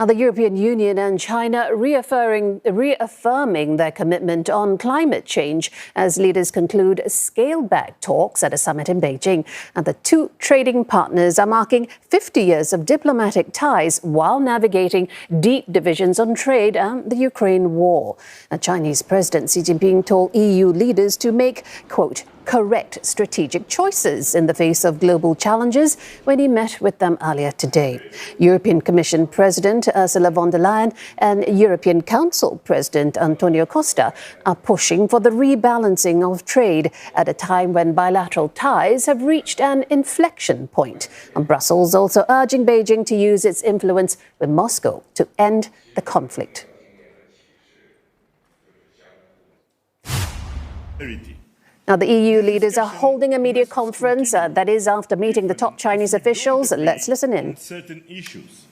The European Union and China reaffirming their commitment on climate change as leaders conclude scaled-back talks at a summit in Beijing. And the two trading partners are marking 50 years of diplomatic ties while navigating deep divisions on trade and the Ukraine war. Chinese President Xi Jinping told EU leaders to make, quote, correct strategic choices in the face of global challenges when he met with them earlier today. European Commission President Ursula von der Leyen and European Council President Antonio Costa are pushing for the rebalancing of trade at a time when bilateral ties have reached an inflection point. And Brussels also urging Beijing to use its influence with Moscow to end the conflict. Now, the EU leaders are holding a media conference, that is after meeting the top Chinese officials. Let's listen in. Certain issues.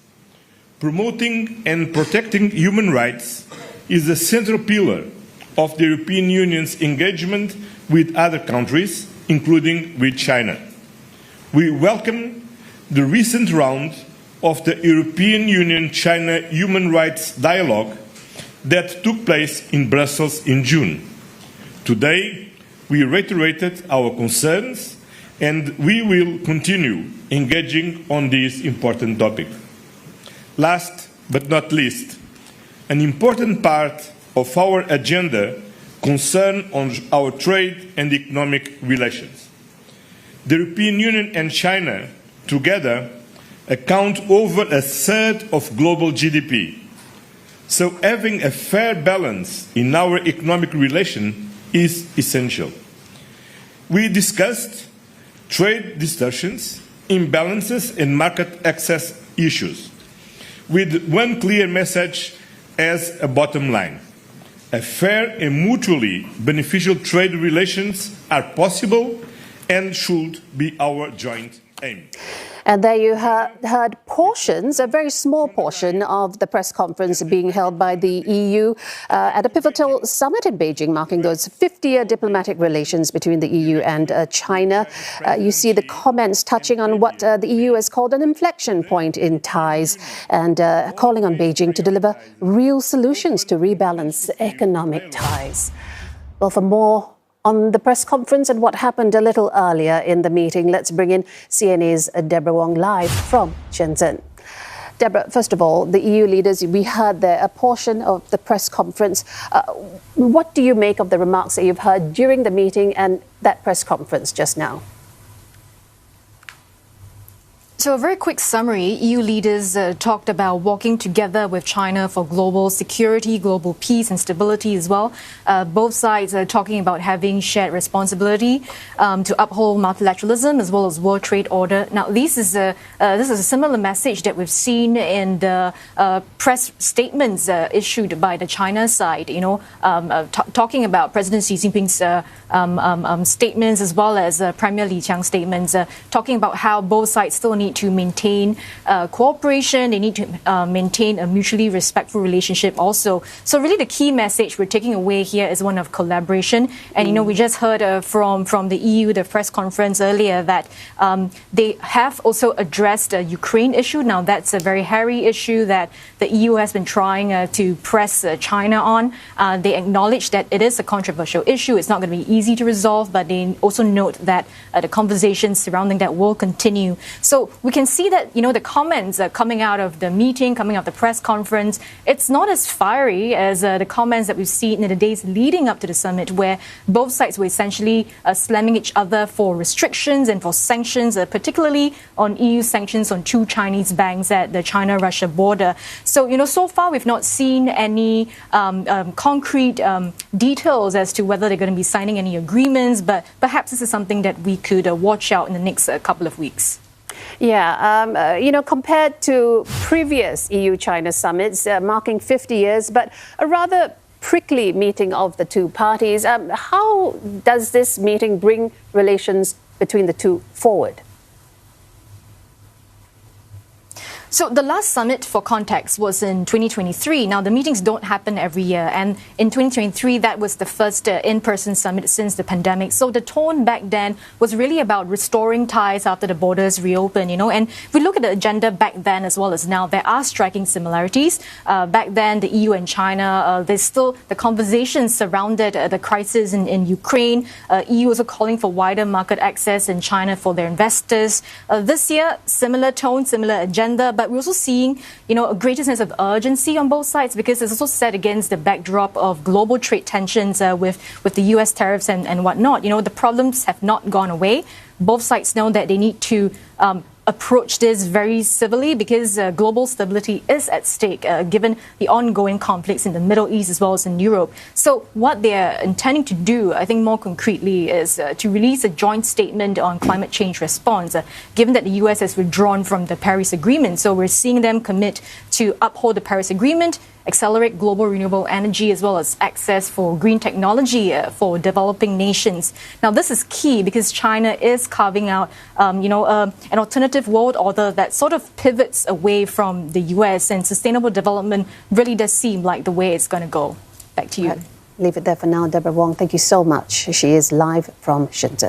Promoting and protecting human rights is a central pillar of the European Union's engagement with other countries, including with China. We welcome the recent round of the European Union-China Human Rights Dialogue that took place in Brussels in June. Today, we reiterated our concerns, and we will continue engaging on this important topic. Last but not least, an important part of our agenda concerns on our trade and economic relations. The European Union and China together account over a third of global GDP. So having a fair balance in our economic relation is essential. We discussed trade distortions, imbalances and market access issues, with one clear message as a bottom line. A fair and mutually beneficial trade relations are possible and should be our joint aim. And there you heard portions, a very small portion of the press conference being held by the EU at a pivotal summit in Beijing, marking those 50-year diplomatic relations between the EU and China. You see the comments touching on what the EU has called an inflection point in ties and calling on Beijing to deliver real solutions to rebalance economic ties. Well, for more on the press conference and what happened a little earlier in the meeting, let's bring in CNA's Deborah Wong live from Shenzhen. Deborah, first of all, the EU leaders, we heard there a portion of the press conference. What do you make of the remarks that you've heard during the meeting and that press conference just now? So a very quick summary, EU leaders talked about working together with China for global security, global peace and stability as well. Both sides are talking about having shared responsibility to uphold multilateralism as well as world trade order. Now, this is a similar message that we've seen in the press statements issued by the China side, talking about President Xi Jinping's statements as well as Premier Li Qiang's statements, talking about how both sides still need to maintain cooperation, they need to maintain a mutually respectful relationship also. So really the key message we're taking away here is one of collaboration. And, we just heard from the EU, the press conference earlier, that they have also addressed the Ukraine issue. Now, that's a very hairy issue that the EU has been trying to press China on. They acknowledge that it is a controversial issue. It's not going to be easy to resolve, but they also note that the conversations surrounding that will continue. So we can see that, the comments coming out of the meeting, coming out of the press conference, it's not as fiery as the comments that we've seen in the days leading up to the summit, where both sides were essentially slamming each other for restrictions and for sanctions, particularly on EU sanctions on two Chinese banks at the China-Russia border. So, so far we've not seen any concrete details as to whether they're going to be signing any agreements, but perhaps this is something that we could watch out in the next couple of weeks. Yeah, compared to previous EU-China summits marking 50 years, but a rather prickly meeting of the two parties, how does this meeting bring relations between the two forward? So the last summit, for context, was in 2023. Now, the meetings don't happen every year. And in 2023, that was the first in-person summit since the pandemic. So the tone back then was really about restoring ties after the borders reopen, And if we look at the agenda back then as well as now, there are striking similarities. Back then, the EU and China, there's still the conversations surrounded the crisis in Ukraine. EU also calling for wider market access in China for their investors. This year, similar tone, similar agenda. But we're also seeing, a greater sense of urgency on both sides because it's also set against the backdrop of global trade tensions with the US tariffs and whatnot. The problems have not gone away. Both sides know that they need to approach this very civilly because global stability is at stake given the ongoing conflicts in the Middle East as well as in Europe. So what they're intending to do, I think more concretely, is to release a joint statement on climate change response, given that the US has withdrawn from the Paris Agreement. So we're seeing them commit to uphold the Paris Agreement, accelerate global renewable energy as well as access for green technology for developing nations. Now, this is key because China is carving out, an alternative world order that sort of pivots away from the US, and sustainable development really does seem like the way it's going to go. Back to you. Leave it there for now, Deborah Wong. Thank you so much. She is live from Shenzhen.